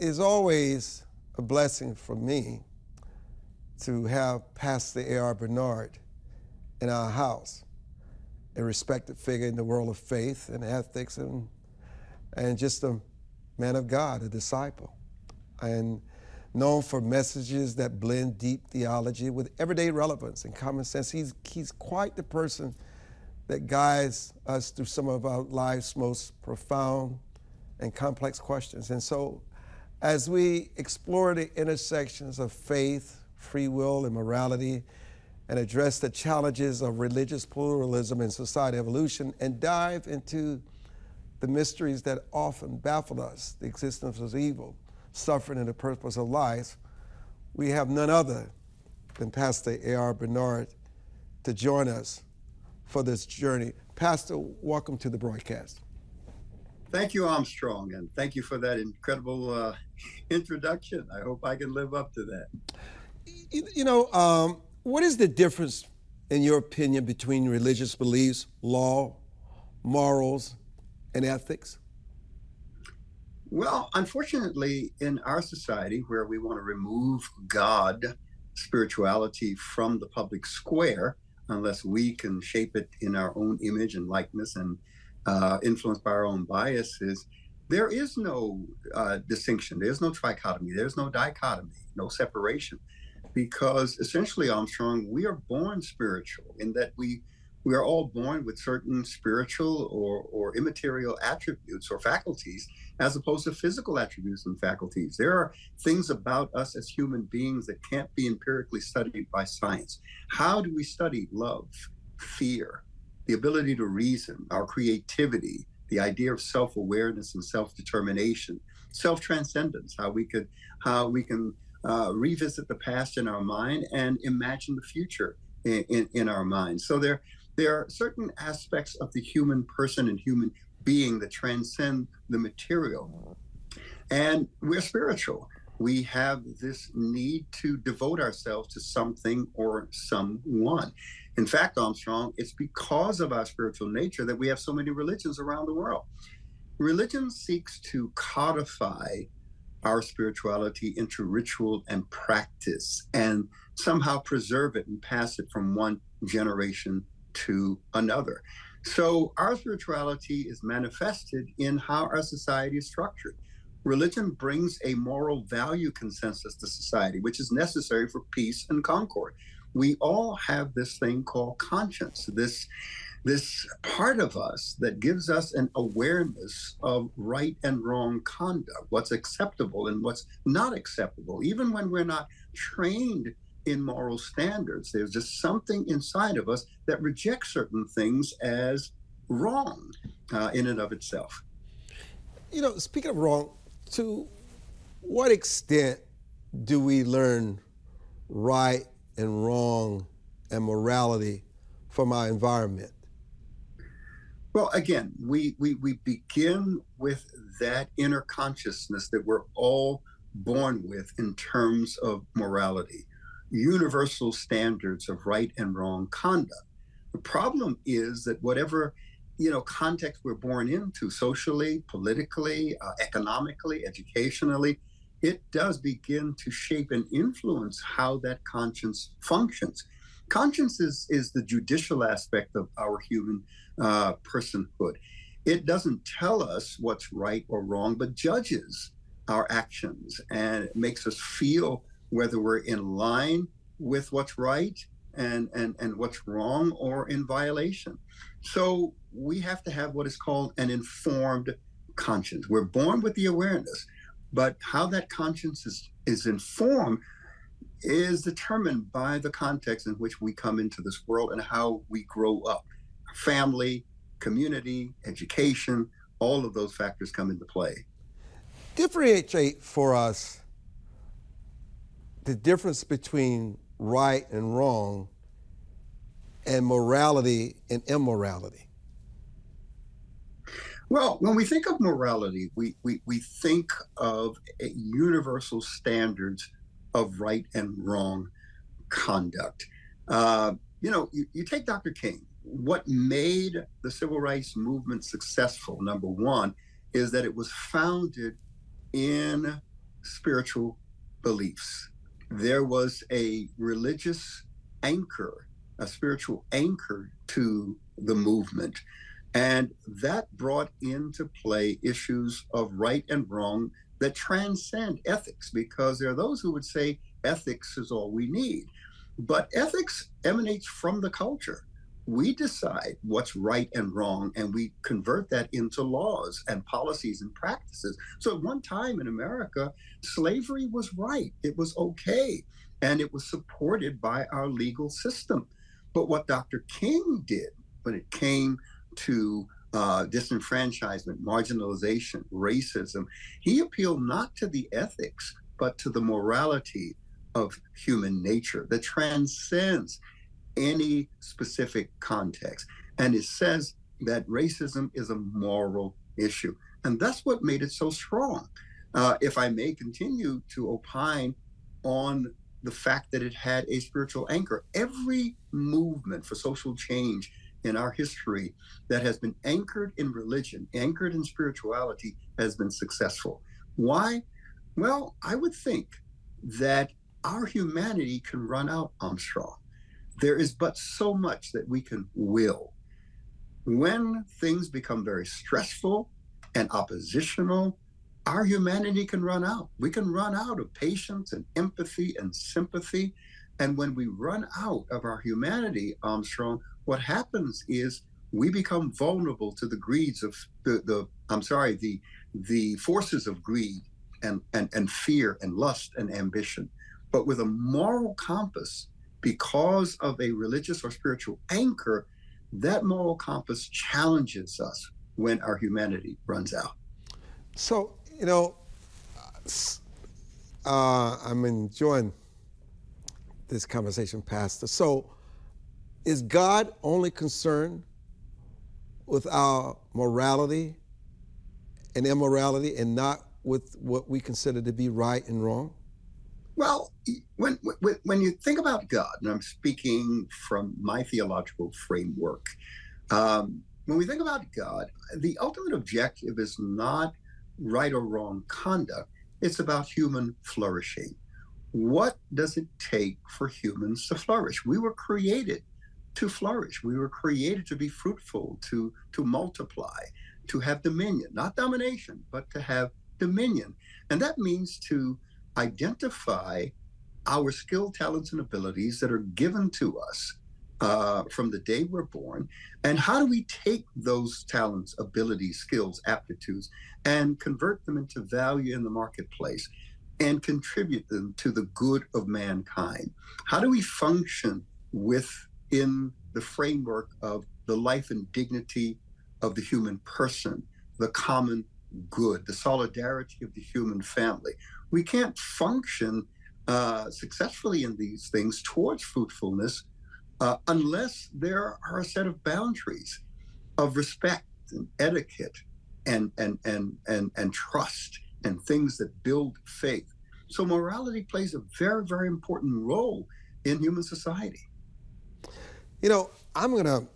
is always a blessing for me to have Pastor A.R. Bernard in our house, a respected figure in the world of faith and ethics, and just a man of God, a disciple, and known for messages that blend deep theology with everyday relevance and common sense. He's quite the person that guides us through some of our life's most profound and complex questions. And so, as we explore the intersections of faith, free will, and morality, and address the challenges of religious pluralism and society evolution, and dive into the mysteries that often baffle us, the existence of evil, suffering, and the purpose of life, we have none other than Pastor A.R. Bernard to join us for this journey. Pastor, welcome to the broadcast. Thank you, Armstrong, and thank you for that incredible introduction. I hope I can live up to that. What is the difference, in your opinion, between religious beliefs, law, morals, and ethics? Well, unfortunately, in our society, where we want to remove God, spirituality from the public square, unless we can shape it in our own image and likeness and influenced by our own biases, there is no distinction. There's no trichotomy. There's no dichotomy, no separation. Because essentially, Armstrong, we are born spiritual in that we are all born with certain spiritual or immaterial attributes or faculties, as opposed to physical attributes and faculties. There are things about us as human beings that can't be empirically studied by science. How do we study love, fear, the ability to reason, our creativity, the idea of self-awareness and self-determination, self-transcendence, how we can revisit the past in our mind and imagine the future in our mind. So there are certain aspects of the human person and human being that transcend the material. And we're spiritual. We have this need to devote ourselves to something or someone. In fact, Armstrong, it's because of our spiritual nature that we have so many religions around the world. Religion seeks to codify our spirituality into ritual and practice and somehow preserve it and pass it from one generation to another. So our spirituality is manifested in how our society is structured. Religion brings a moral value consensus to society, which is necessary for peace and concord. We all have this thing called conscience, this part of us that gives us an awareness of right and wrong conduct, what's acceptable and what's not acceptable. Even when we're not trained in moral standards, there's just something inside of us that rejects certain things as wrong in and of itself. Speaking of wrong, to what extent do we learn right and wrong and morality from our environment? Well, again, we begin with that inner consciousness that we're all born with in terms of morality, universal standards of right and wrong conduct. The problem is that whatever context we're born into, socially, politically, economically, educationally, it does begin to shape and influence how that conscience functions. Conscience is the judicial aspect of our human personhood. It doesn't tell us what's right or wrong, but judges our actions, and it makes us feel whether we're in line with what's right and what's wrong or in violation. So we have to have what is called an informed conscience. We're born with the awareness, but how that conscience is informed is determined by the context in which we come into this world and how we grow up. Family, community, education, all of those factors come into play. Differentiate for us the difference between right and wrong and morality and immorality. Well, when we think of morality, we think of universal standards of right and wrong conduct. You take Dr. King. What made the civil rights movement successful, number one, is that it was founded in spiritual beliefs. There was a religious anchor, a spiritual anchor to the movement. And that brought into play issues of right and wrong that transcend ethics, because there are those who would say ethics is all we need. But ethics emanates from the culture. We decide what's right and wrong, and we convert that into laws and policies and practices. So at one time in America, slavery was right, it was okay, and it was supported by our legal system. But what Dr. King did when it came to disenfranchisement, marginalization, racism, he appealed not to the ethics, but to the morality of human nature that transcends any specific context. And it says that racism is a moral issue. And that's what made it so strong. If I may continue to opine on the fact that it had a spiritual anchor, every movement for social change in our history that has been anchored in religion, anchored in spirituality, has been successful. Why? Well, I would think that our humanity can run out, Armstrong. There is but so much that we can will. When things become very stressful and oppositional, our humanity can run out. We can run out of patience and empathy and sympathy. And when we run out of our humanity, Armstrong, what happens is we become vulnerable to the greeds of the forces of greed and fear and lust and ambition. But with a moral compass, because of a religious or spiritual anchor, that moral compass challenges us when our humanity runs out. So, I'm enjoying this conversation, Pastor. So, is God only concerned with our morality and immorality and not with what we consider to be right and wrong? Well, when you think about God, and I'm speaking from my theological framework, when we think about God, the ultimate objective is not right or wrong conduct. It's about human flourishing. What does it take for humans to flourish? We were created to flourish. We were created to be fruitful, to multiply, to have dominion, not domination, but to have dominion. And that means to identify our skill, talents, and abilities that are given to us from the day we're born. And how do we take those talents, abilities, skills, aptitudes, and convert them into value in the marketplace and contribute them to the good of mankind? How do we function within the framework of the life and dignity of the human person, the common good, the solidarity of the human family? We can't function successfully in these things towards fruitfulness unless there are a set of boundaries of respect and etiquette and trust and things that build faith. So morality plays a very, very important role in human society. I'm going to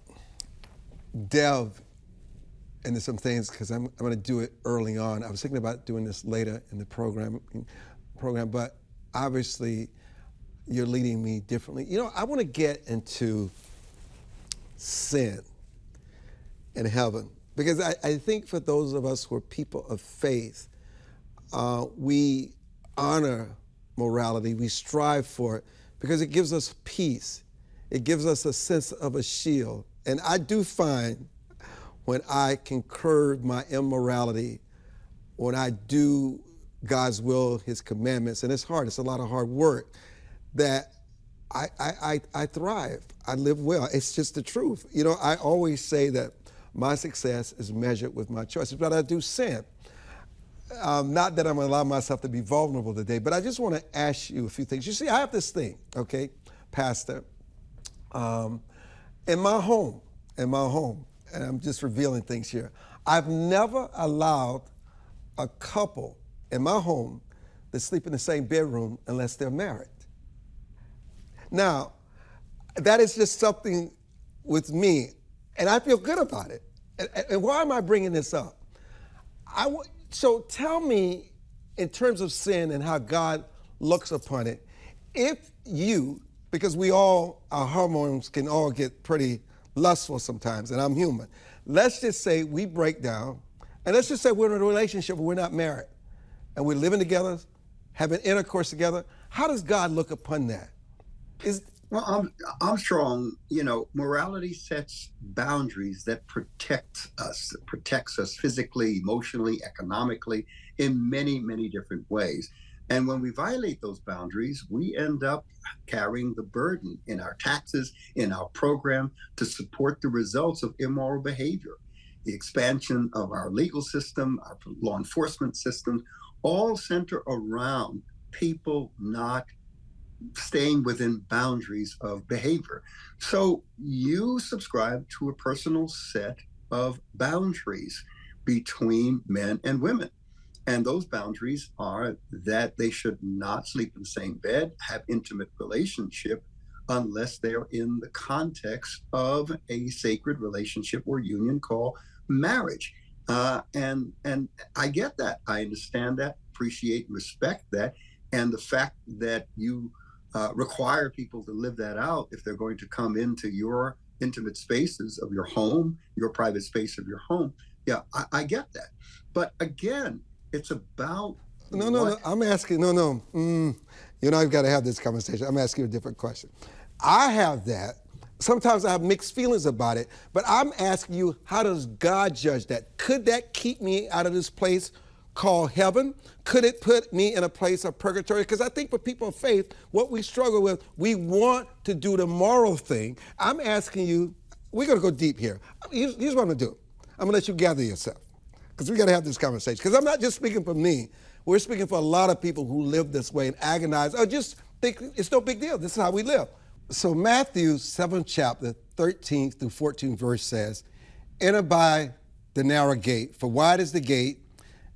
delve into some things because I'm going to do it early on. I was thinking about doing this later in the program, but obviously you're leading me differently. I want to get into sin and heaven because I think for those of us who are people of faith, we honor morality, we strive for it because it gives us peace. It gives us a sense of a shield. And I do find when I can curb my immorality, when I do God's will, his commandments, and it's hard, it's a lot of hard work, that I thrive, I live well. It's just the truth. I always say that my success is measured with my choices, but I do sin. Not that I'm gonna allow myself to be vulnerable today, but I just wanna ask you a few things. You see, I have this thing, okay, Pastor, in my home, and I'm just revealing things here, I've never allowed a couple in my home to sleep in the same bedroom unless they're married. Now, that is just something with me, and I feel good about it. And why am I bringing this up? So tell me, in terms of sin and how God looks upon it, if you, because we all, our hormones can all get pretty lustful sometimes, and I'm human. Let's just say we break down, and let's just say we're in a relationship where we're not married, and we're living together, having intercourse together. How does God look upon that? Well, Armstrong, morality sets boundaries that protects us physically, emotionally, economically, in many, many different ways. And when we violate those boundaries, we end up carrying the burden in our taxes, in our program to support the results of immoral behavior. The expansion of our legal system, our law enforcement system, all center around people not staying within boundaries of behavior. So you subscribe to a personal set of boundaries between men and women. And those boundaries are that they should not sleep in the same bed, have intimate relationship, unless they're in the context of a sacred relationship or union called marriage. And I get that. I understand that, appreciate, respect that. And the fact that you require people to live that out if they're going to come into your intimate spaces of your home, your private space of your home. Yeah, I get that. But again, it's about No. I'm asking, I've got to have this conversation. I'm asking you a different question. I have that. Sometimes I have mixed feelings about it, but I'm asking you, how does God judge that? Could that keep me out of this place called heaven? Could it put me in a place of purgatory? Because I think for people of faith, what we struggle with, we want to do the moral thing. I'm asking you, we're going to go deep here. Here's what I'm going to do. I'm going to let you gather yourself, because we got to have this conversation. Because I'm not just speaking for me. We're speaking for a lot of people who live this way and agonize, or just think it's no big deal. This is how we live. So Matthew 7th chapter, 13th through 14th verse says, "Enter by the narrow gate, for wide is the gate,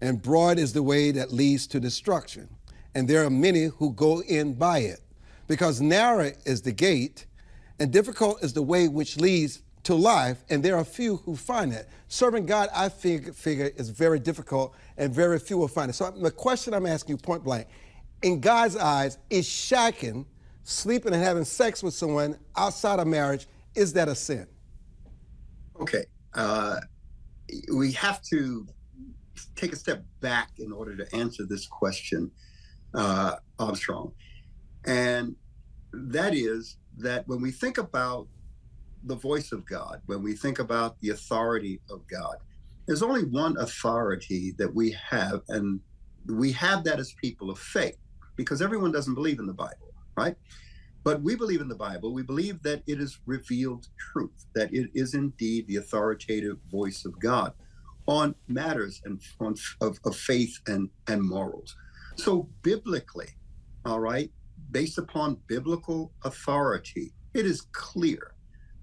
and broad is the way that leads to destruction. And there are many who go in by it. Because narrow is the gate, and difficult is the way which leads to life, and there are few who find it." Serving God, I figure, is very difficult, and very few will find it. So the question I'm asking you point blank, in God's eyes, is shacking, sleeping and having sex with someone outside of marriage, is that a sin? Okay. We have to take a step back in order to answer this question, Armstrong. And that is that when we think about the voice of God, when we think about the authority of God, there's only one authority that we have, and we have that as people of faith, because everyone doesn't believe in the Bible, right? But we believe in the Bible. We believe that it is revealed truth, that it is indeed the authoritative voice of God on matters and of faith and morals. So biblically, all right, based upon biblical authority, it is clear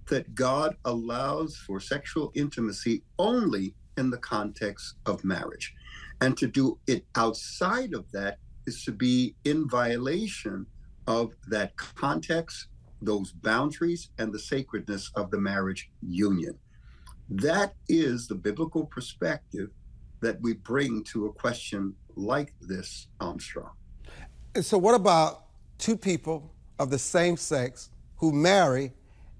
that God allows for sexual intimacy only in the context of marriage. And to do it outside of that is to be in violation of that context, those boundaries, and the sacredness of the marriage union. That is the biblical perspective that we bring to a question like this, Armstrong. And so what about two people of the same sex who marry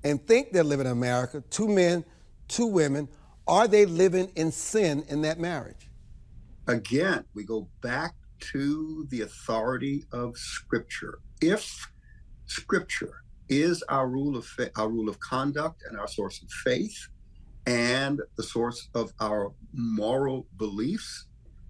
and think they're living in America, two men, two women? Are they living in sin in that marriage? Again, we go back to the authority of Scripture. If Scripture is our rule of conduct and our source of faith, and the source of our moral beliefs,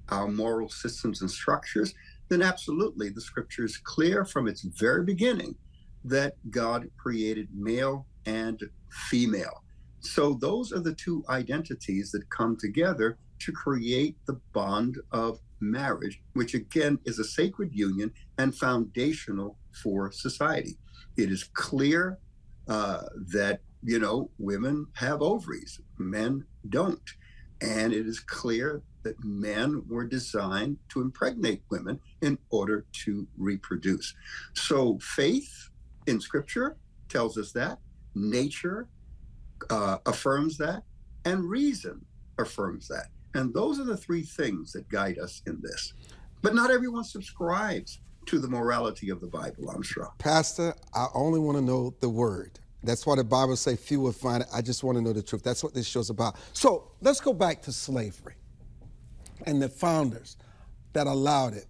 our moral systems and structures, then absolutely the Scripture is clear from its very beginning that God created male and female. So those are the two identities that come together to create the bond of marriage, which again is a sacred union and foundational for society. It is clear that women have ovaries, men don't. And it is clear that men were designed to impregnate women in order to reproduce. So faith in Scripture tells us that, nature affirms that, and reason affirms that. And those are the three things that guide us in this. But not everyone subscribes to the morality of the Bible, I'm sure. Pastor, I only want to know the word. That's why the Bible says few will find it. I just want to know the truth. That's what this show's about. So let's go back to slavery and the founders that allowed it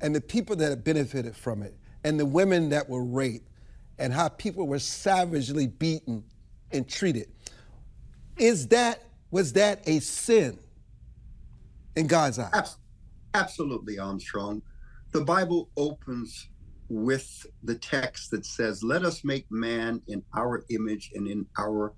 and the people that have benefited from it and the women that were raped and how people were savagely beaten and treated. Was that a sin in God's eyes? Absolutely, Armstrong. The Bible opens with the text that says, let us make man in our image and in our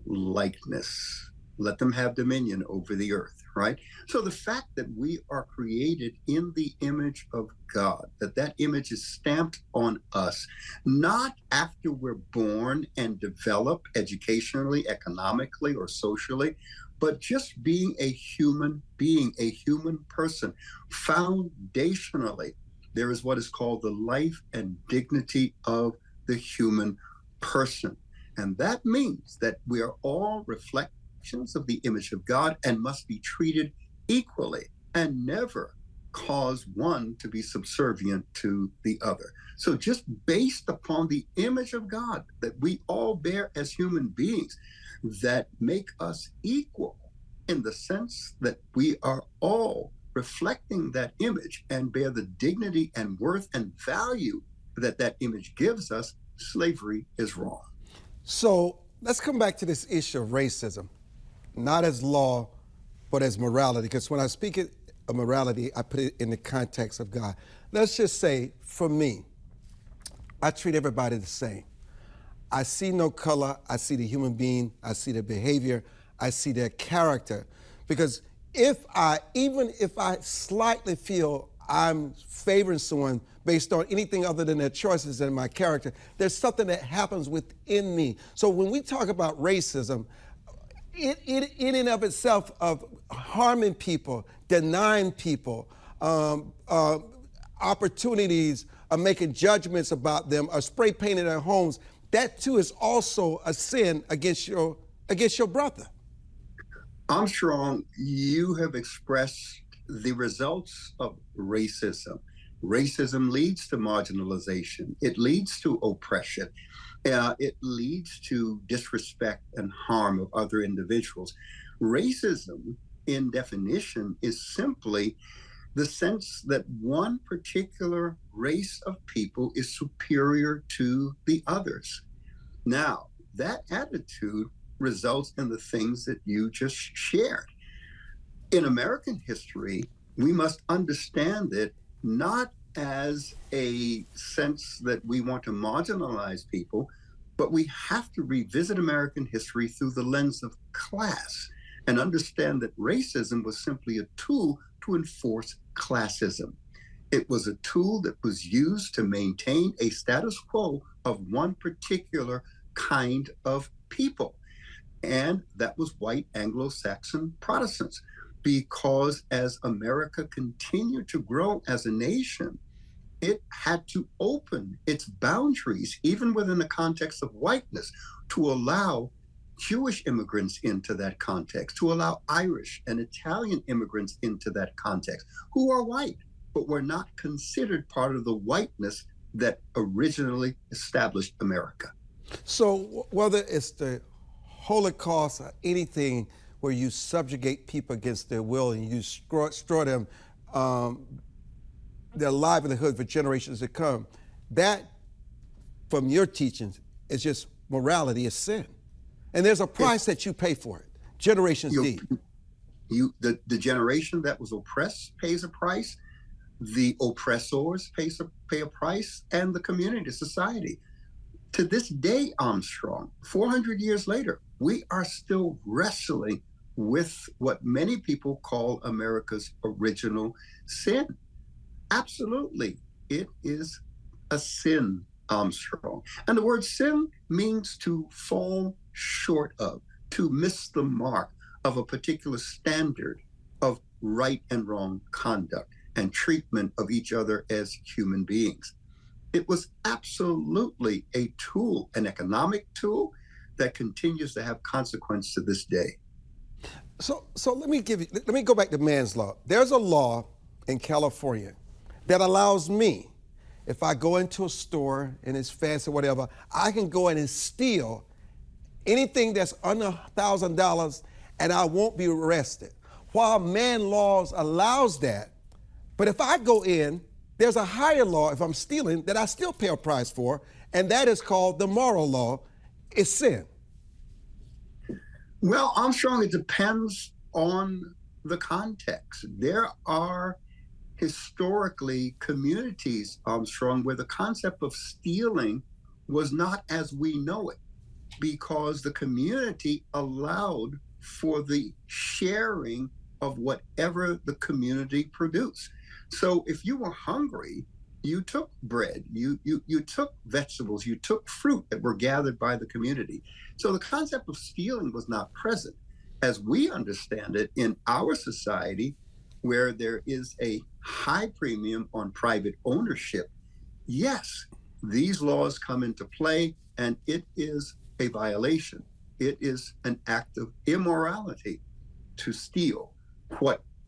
likeness. Let them have dominion over the earth, right? So the fact that we are created in the image of God, that image is stamped on us, not after we're born and develop educationally, economically, or socially, but just being a human being, a human person. Foundationally, there is what is called the life and dignity of the human person. And that means that we are all reflections of the image of God and must be treated equally and never cause one to be subservient to the other. So just based upon the image of God that we all bear as human beings, that make us equal in the sense that we are all reflecting that image and bear the dignity and worth and value that image gives us, slavery is wrong. So let's come back to this issue of racism, not as law, but as morality. Because when I speak of morality, I put it in the context of God. Let's just say, for me, I treat everybody the same. I see no color. I see the human being. I see their behavior. I see their character. Because even if I slightly feel I'm favoring someone based on anything other than their choices and my character, there's something that happens within me. So when we talk about racism, in and of itself of harming people, denying people opportunities of making judgments about them, or spray painting their homes, that too is also a sin against your brother. Armstrong, you have expressed the results of racism. Racism leads to marginalization. It leads to oppression. It leads to disrespect and harm of other individuals. Racism, in definition, is simply the sense that one particular race of people is superior to the others. Now, that attitude results in the things that you just shared. In American history, we must understand it not as a sense that we want to marginalize people, but we have to revisit American history through the lens of class and understand that racism was simply a tool to enforce classism. It was a tool that was used to maintain a status quo of one particular kind of people. And that was white Anglo-Saxon Protestants, because as America continued to grow as a nation, it had to open its boundaries, even within the context of whiteness, to allow Jewish immigrants into that context, to allow Irish and Italian immigrants into that context, who are white, but were not considered part of the whiteness that originally established America. So whether it's the Holocaust or anything where you subjugate people against their will and you destroy them, their livelihood for generations to come, that, from your teachings, is just morality, is sin. And there's a price that you pay for it, generations deep. The generation that was oppressed pays a price, the oppressors pay a price, and the community, society. To this day, Armstrong, 400 years later, we are still wrestling with what many people call America's original sin. Absolutely, it is a sin, Armstrong. And the word sin means to fall short of, to miss the mark of a particular standard of right and wrong conduct and treatment of each other as human beings. It was absolutely a tool, an economic tool that continues to have consequence to this day. So let me go back to man's law. There's a law in California that allows me, if I go into a store and it's fancy or whatever, I can go in and steal anything that's under $1,000 and I won't be arrested. While man laws allows that, but if I go in, there's a higher law if I'm stealing that I still pay a price for, and that is called the moral law. It's sin. Well, Armstrong, it depends on the context. There are historically communities, Armstrong, where the concept of stealing was not as we know it, because the community allowed for the sharing of whatever the community produced. So if you were hungry, you took bread, you took vegetables, you took fruit that were gathered by the community. So the concept of stealing was not present. As we understand it in our society, where there is a high premium on private ownership, yes, these laws come into play, and it is a violation. It is an act of immorality to steal,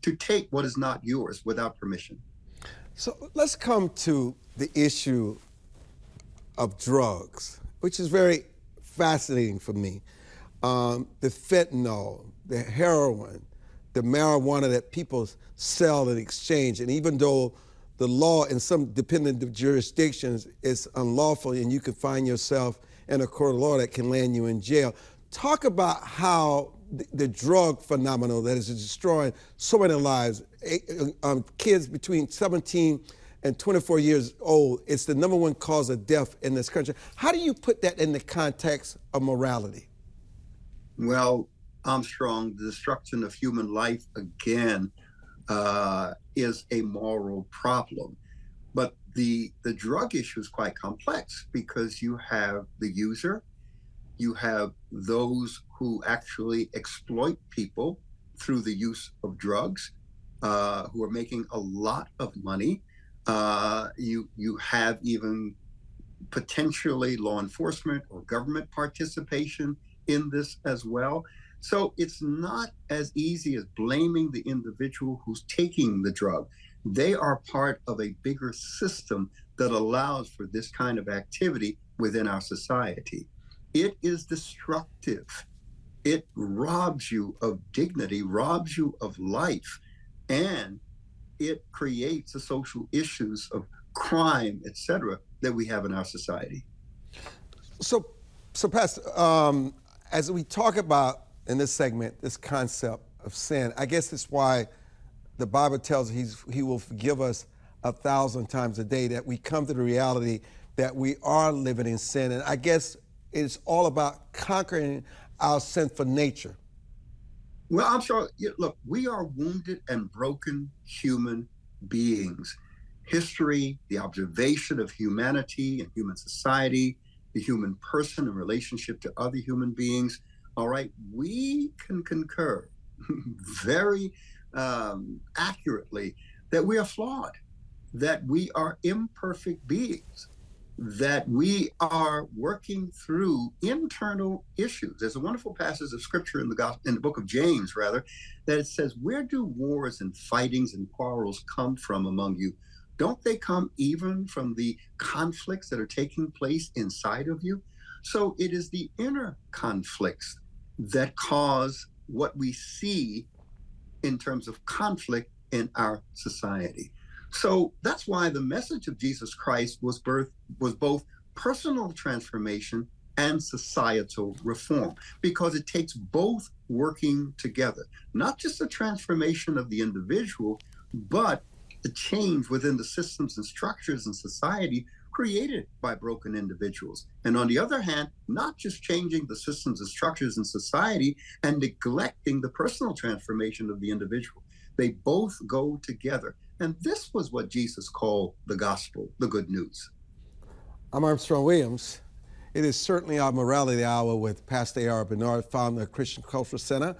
to take what is not yours without permission. So let's come to the issue of drugs, which is very fascinating for me. The fentanyl, the heroin, the marijuana that people sell and exchange. And even though the law in some dependent jurisdictions is unlawful and you can find yourself in a court of law that can land you in jail, talk about how the drug phenomenon that is destroying so many lives, kids between 17 and 24 years old, it's the number one cause of death in this country. How do you put that in the context of morality? Well, Armstrong, the destruction of human life, again, is a moral problem. But the drug issue is quite complex because you have the user, you have those who actually exploit people through the use of drugs, who are making a lot of money. You have even potentially law enforcement or government participation in this as well. So it's not as easy as blaming the individual who's taking the drug. They are part of a bigger system that allows for this kind of activity within our society. It is destructive. It robs you of dignity, robs you of life, and it creates the social issues of crime, etc., that we have in our society. So Pastor, as we talk about in this segment, this concept of sin, I guess it's why the Bible tells us he will forgive us 1,000 times a day, that we come to the reality that we are living in sin. And I guess it's all about conquering our sinful nature. Well, I'm sure, look, we are wounded and broken human beings. History, the observation of humanity and human society, the human person in relationship to other human beings, all right, we can concur very accurately that we are flawed, that we are imperfect beings, that we are working through internal issues. There's a wonderful passage of scripture in the book of James, rather, that it says, where do wars and fightings and quarrels come from among you? Don't they come even from the conflicts that are taking place inside of you? So it is the inner conflicts that cause what we see in terms of conflict in our society. So that's why the message of Jesus Christ was both personal transformation and societal reform, because it takes both working together, not just the transformation of the individual, but the change within the systems and structures in society created by broken individuals. And on the other hand, not just changing the systems and structures in society and neglecting the personal transformation of the individual. They both go together. And this was what Jesus called the gospel, the good news. I'm Armstrong Williams. It is certainly our Morality Hour with Pastor A.R. Bernard, founder of Christian Cultural Center.